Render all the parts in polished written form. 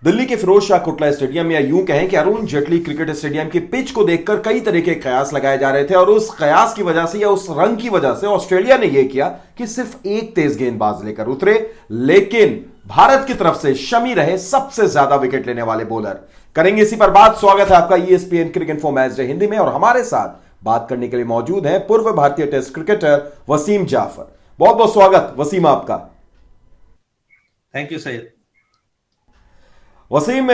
दिल्ली के फिरोज शाह कोटला स्टेडियम या यूं कहें कि अरुण जेटली क्रिकेट स्टेडियम की पिच को देखकर कई तरह के कयास लगाए जा रहे थे और उस कयास की वजह से या उस रंग की वजह से ऑस्ट्रेलिया ने यह किया कि सिर्फ एक तेज गेंदबाज लेकर उतरे। लेकिन भारत की तरफ से शमी रहे सबसे ज्यादा विकेट लेने वाले बॉलर। करेंगे इसी पर बात। स्वागत है आपका ESPN cricket info match day Hindi में और हमारे साथ बात करने के लिए मौजूद है पूर्व भारतीय टेस्ट क्रिकेटर वसीम जाफर। बहुत बहुत स्वागत वसीम आपका। Thank you Syed. Wasim,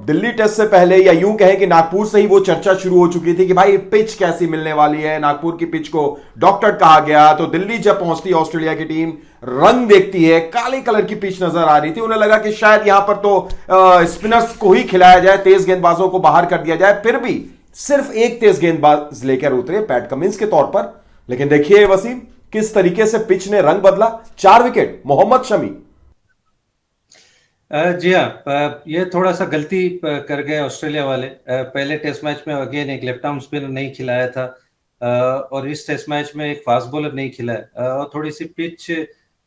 Delhi test से पहले या यूं कहें कि नागपुर से ही वो चर्चा शुरू हो चुकी थी कि भाई पिच कैसी मिलने वाली है। नागपुर की पिच को डॉक्टर कहा गया। तो दिल्ली जब पहुंचती है ऑस्ट्रेलिया की टीम, रंग देखती है, काले कलर की पिच नजर आ रही थी। उन्हें लगा कि शायद यहां पर तो स्पिनर्स को ही खिलाया जाए, तेज गेंदबाजों को बाहर कर दिया जाए। फिर भी सिर्फ एक तेज गेंदबाज लेकर उतरे पैट कमिंस के तौर पर। लेकिन देखिए वसीम, किस तरीके से पिच ने रंग बदला। 4 विकेट मोहम्मद शमी। जी हाँ, ये थोड़ा सा गलती कर गए ऑस्ट्रेलिया वाले। पहले टेस्ट मैच में अगेन एक लेफ्ट आर्म स्पिनर नहीं खिलाया था, और इस टेस्ट मैच में एक फास्ट बॉलर नहीं खिलाया। और थोड़ी सी पिच,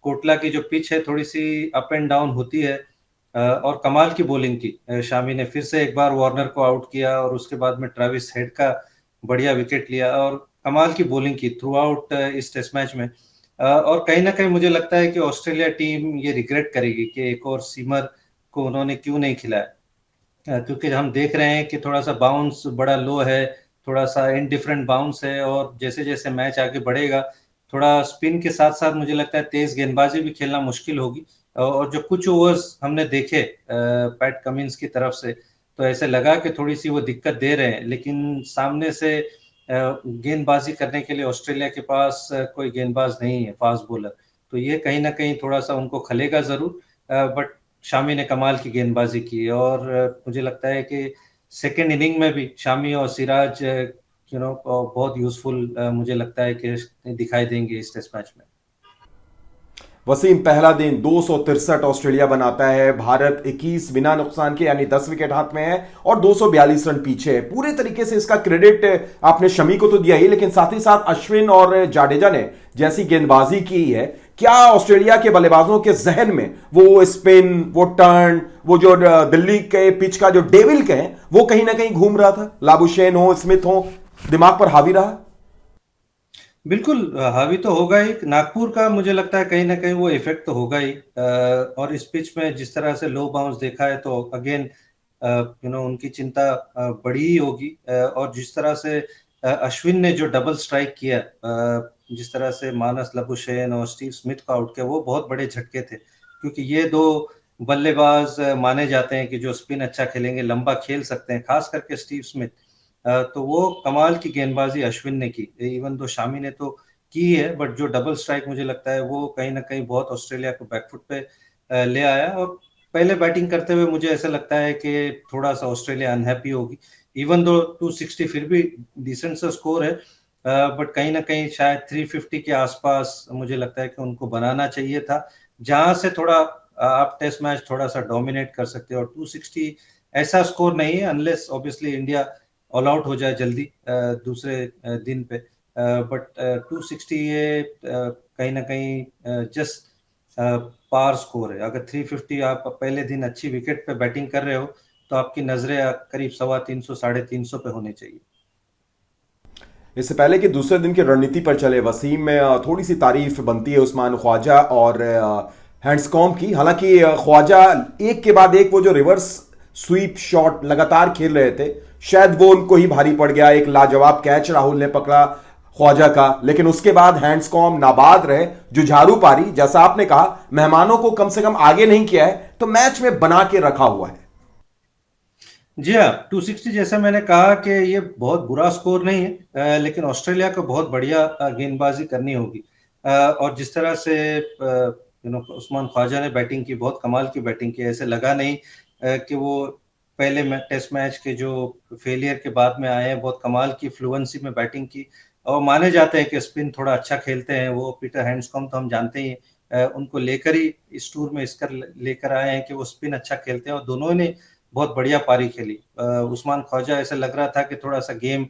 कोटला की जो पिच है थोड़ी सी अप एंड डाउन होती है। और कमाल की बॉलिंग की शामी ने, फिर से एक बार वार्नर को आउट किया और उसके बाद में ट्रेविस हेड का बढ़िया विकेट लिया और कमाल की बॉलिंग की थ्रू आउट इस टेस्ट मैच में। और कहीं ना कहीं मुझे लगता है कि ऑस्ट्रेलिया टीम ये रिग्रेट करेगी कि एक और सीमर को उन्होंने क्यों नहीं खिलाया। क्योंकि हम देख रहे हैं कि थोड़ा सा बाउंस बड़ा लो है, थोड़ा सा इनडिफरेंट बाउंस है, और जैसे जैसे मैच आगे बढ़ेगा थोड़ा स्पिन के साथ साथ मुझे लगता है तेज गेंदबाजी भी खेलना मुश्किल होगी। और जो कुछ ओवर्स हमने देखे पैट कमिंस की तरफ से, तो ऐसे लगा कि थोड़ी सी वो दिक्कत दे रहे हैं, लेकिन सामने से गेंदबाजी करने के लिए ऑस्ट्रेलिया के पास कोई गेंदबाज नहीं है फास्ट बॉलर। तो ये कहीं ना कहीं थोड़ा सा उनको खलेगा जरूर। बट शामी ने कमाल की गेंदबाजी की और मुझे लगता है कि सेकेंड इनिंग में भी शामी और सिराज बहुत यूजफुल मुझे लगता है कि दिखाई देंगे इस टेस्ट मैच में। वसीम, पहला दिन 263 ऑस्ट्रेलिया बनाता है, भारत 21 बिना नुकसान के यानी 10 विकेट हाथ में है और 242 रन पीछे है। पूरे तरीके से इसका क्रेडिट आपने शमी को तो दिया ही, लेकिन साथ ही साथ अश्विन और जाडेजा ने जैसी गेंदबाजी की है, क्या ऑस्ट्रेलिया के बल्लेबाजों के जहन में वो स्पिन, वो टर्न, वो जो दिल्ली के पिच का जो डेविल कहें, वो कहीं ना कहीं घूम रहा था? लाबुशेन हो, स्मिथ हो, दिमाग पर हावी रहा? बिल्कुल हावी तो होगा ही। नागपुर का मुझे लगता है कहीं ना कहीं वो इफेक्ट तो होगा ही। और इस पिच में जिस तरह से लो बाउंस देखा है तो अगेन उनकी चिंता बड़ी ही होगी। और जिस तरह से अश्विन ने जो डबल स्ट्राइक किया, जिस तरह से मानस लबुशेन और स्टीव स्मिथ को आउट किया, वो बहुत बड़े झटके थे, क्योंकि ये दो बल्लेबाज माने जाते हैं कि जो स्पिन अच्छा खेलेंगे, लंबा खेल सकते हैं, खास करके स्टीव स्मिथ। तो वो कमाल की गेंदबाजी अश्विन ने की, इवन दो शामी ने तो की है, बट जो डबल स्ट्राइक मुझे लगता है वो कहीं ना कहीं बहुत ऑस्ट्रेलिया को बैकफुट पे ले आया। और पहले बैटिंग करते हुए मुझे ऐसा लगता है कि थोड़ा सा ऑस्ट्रेलिया अनहैप्पी होगी, इवन दो 260 फिर भी डिसेंट सा स्कोर है। बट कहीं ना कहीं शायद 350 के आसपास मुझे लगता है कि उनको बनाना चाहिए था, जहां से थोड़ा आप टेस्ट मैच थोड़ा सा डोमिनेट कर सकते हो। और 260 ऐसा स्कोर नहीं है, unless obviously India all out हो जाए जल्दी दूसरे दिन पे। बट 260 ये कहीं ना कहीं जस्ट पार स्कोर है। अगर 350 आप पहले दिन अच्छी विकेट पे बैटिंग कर रहे हो तो आपकी नजरें करीब 350 350 पे होनी चाहिए। इससे पहले कि दूसरे दिन की रणनीति पर चले वसीम, में थोड़ी सी तारीफ बनती है उस्मान ख्वाजा और हैंड्सकॉम्ब की। हालांकि ख्वाजा एक के बाद एक वो जो रिवर्स स्वीप शॉट लगातार खेल रहे थे, शायद वो उनको ही भारी पड़ गया। एक लाजवाब कैच राहुल ने पकड़ा ख्वाजा का, लेकिन उसके बाद हैंड्सकॉम्ब नाबाद रहे। जुझारू पारी, जैसा आपने कहा, मेहमानों को कम से कम आगे नहीं किया है तो मैच में बना के रखा हुआ है। जी हाँ, 260 जैसा मैंने कहा कि ये बहुत बुरा स्कोर नहीं है, लेकिन ऑस्ट्रेलिया को बहुत बढ़िया गेंदबाजी करनी होगी। और जिस तरह से उस्मान ख्वाजा ने बैटिंग की, बहुत कमाल की बैटिंग की। ऐसे लगा नहीं कि वो पहले टेस्ट मैच के जो फेलियर के बाद में आए हैं, बहुत कमाल की फ्लुएंसी में बैटिंग की। और माने जाते हैं कि स्पिन थोड़ा अच्छा खेलते हैं वो। पीटर हैंड्सकॉम्ब तो हम जानते ही हैं, उनको लेकर ही इस टूर में इसकर लेकर आए हैं कि वो स्पिन अच्छा खेलते हैं, और दोनों ने बहुत बढ़िया पारी खेली। उस्मान ख्वाजा ऐसा लग रहा था कि थोड़ा सा गेम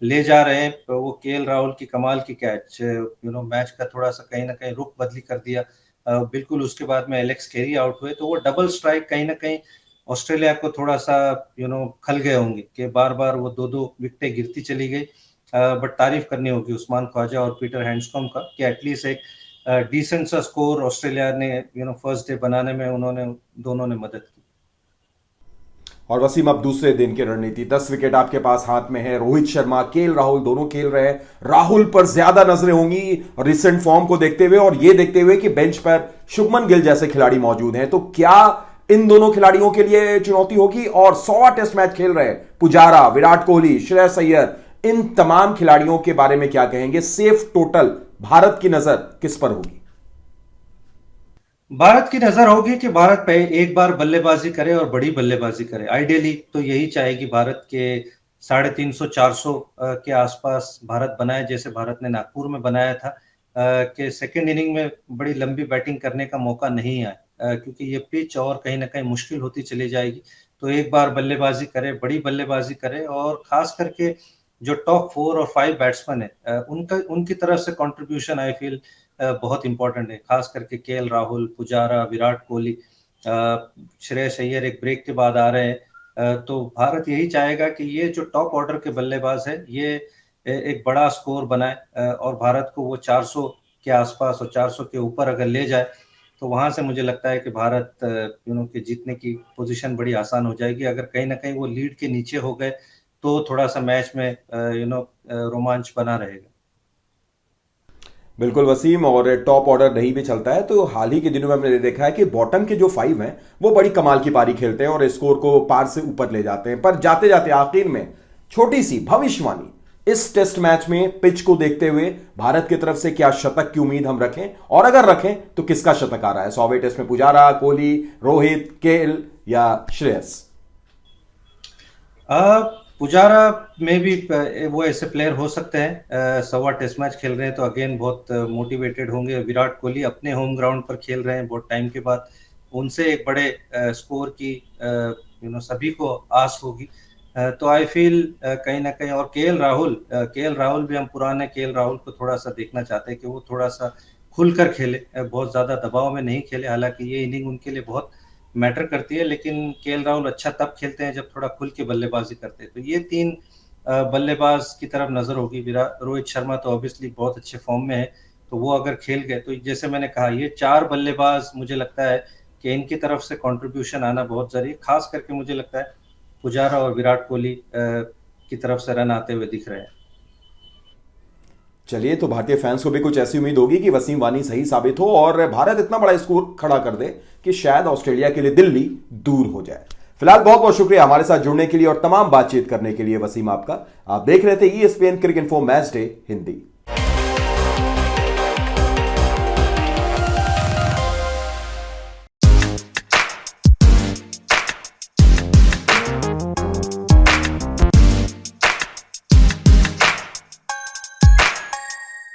ले जा रहे हैं, तो वो केएल राहुल की कमाल की कैच मैच का थोड़ा सा कहीं ना कहीं रुख बदली कर दिया। बिल्कुल उसके बाद में एलेक्स कैरी आउट हुए, तो वो डबल स्ट्राइक कहीं ना कहीं ऑस्ट्रेलिया को थोड़ा सा खल गए होंगे कि बार बार वो दो दो विकेटें गिरती चली गई। बट तारीफ करनी होगी उस्मान ख्वाजा और पीटर हैंड्सकॉम्ब का कि एटलीस्ट एक डिसेंट सा स्कोर ऑस्ट्रेलिया ने फर्स्ट डे बनाने में दोनों ने मदद की। और वसीम, अब दूसरे दिन की रणनीति, 10 विकेट आपके पास हाथ में है। रोहित शर्मा, केएल राहुल दोनों खेल रहे हैं। राहुल पर ज्यादा नजरें होंगी रिसेंट फॉर्म को देखते हुए और ये देखते हुए कि बेंच पर शुभमन गिल जैसे खिलाड़ी मौजूद हैं। तो क्या इन दोनों खिलाड़ियों के लिए चुनौती होगी? और 100 टेस्ट मैच खेल रहे पुजारा, विराट कोहली, श्रेयस अय्यर, इन तमाम खिलाड़ियों के बारे में क्या कहेंगे? सेफ टोटल भारत की नजर किस पर होगी? भारत की नजर होगी कि भारत पे एक बार बल्लेबाजी करे और बड़ी बल्लेबाजी करे। आइडियली तो यही चाहेगी भारत के 350-400 के आसपास भारत बनाए, जैसे भारत ने नागपुर में बनाया था कि सेकेंड इनिंग में बड़ी लंबी बैटिंग करने का मौका नहीं आए, क्योंकि ये पिच और कहीं ना कहीं मुश्किल होती चली जाएगी। तो एक बार बल्लेबाजी करे, बड़ी बल्लेबाजी करे, और खास करके जो टॉप 4 और 5 बैट्समैन है उनकी तरफ से कंट्रीब्यूशन आई फील बहुत इंपॉर्टेंट है। खास करके केएल राहुल, पुजारा, विराट कोहली, श्रेयस अय्यर एक ब्रेक के बाद आ रहे हैं। तो भारत यही चाहेगा कि ये जो टॉप ऑर्डर के बल्लेबाज है ये एक बड़ा स्कोर बनाए और भारत को वो 400 के आसपास और 400 के ऊपर अगर ले जाए तो वहां से मुझे लगता है कि भारत के जीतने की पोजीशन बड़ी आसान हो जाएगी। अगर कहीं ना कहीं वो लीड के नीचे हो गए तो थोड़ा सा मैच में रोमांच बना रहेगा। बिल्कुल वसीम, और टॉप ऑर्डर नहीं भी चलता है तो हाल ही के दिनों में हमने देखा है कि बॉटम के जो 5 हैं वो बड़ी कमाल की पारी खेलते हैं और स्कोर को पार से ऊपर ले जाते हैं। पर जाते जाते आखिर में छोटी सी भविष्यवाणी, इस टेस्ट मैच में पिच को देखते हुए भारत की तरफ से क्या शतक की उम्मीद हम रखें, और अगर रखें तो किसका शतक आ रहा है? 100वें टेस्ट में पुजारा, कोहली, रोहित, केएल या श्रेयस? पुजारा में भी वो ऐसे प्लेयर हो सकते हैं। 100वां टेस्ट मैच खेल रहे हैं तो अगेन बहुत मोटिवेटेड होंगे। विराट कोहली अपने होम ग्राउंड पर खेल रहे हैं बहुत टाइम के बाद, उनसे एक बड़े स्कोर की सभी को आस होगी। तो आई फील कहीं ना कहीं, और केएल राहुल भी हम पुराने केएल राहुल को थोड़ा सा देखना चाहते हैं कि वो थोड़ा सा खुलकर खेले, बहुत ज्यादा दबाव में नहीं खेले। हालांकि ये इनिंग उनके लिए बहुत मैटर करती है, लेकिन केएल राहुल अच्छा तब खेलते हैं जब थोड़ा खुल के बल्लेबाजी करते हैं। तो ये 3 बल्लेबाज की तरफ नजर होगी। रोहित शर्मा तो ऑब्वियसली बहुत अच्छे फॉर्म में है, तो वो अगर खेल गए तो जैसे मैंने कहा ये 4 बल्लेबाज मुझे लगता है कि इनकी तरफ से कंट्रीब्यूशन आना बहुत जरूरी है। खास करके मुझे लगता है पुजारा और विराट कोहली की तरफ से रन आते हुए दिख रहे हैं। चलिए, तो भारतीय फैंस को भी कुछ ऐसी उम्मीद होगी कि वसीम वानी सही साबित हो और भारत इतना बड़ा स्कोर खड़ा कर दे कि शायद ऑस्ट्रेलिया के लिए दिल्ली दूर हो जाए। फिलहाल बहुत बहुत शुक्रिया हमारे साथ जुड़ने के लिए और तमाम बातचीत करने के लिए वसीम आपका। आप देख रहे थे ESPN cricket info match day Hindi.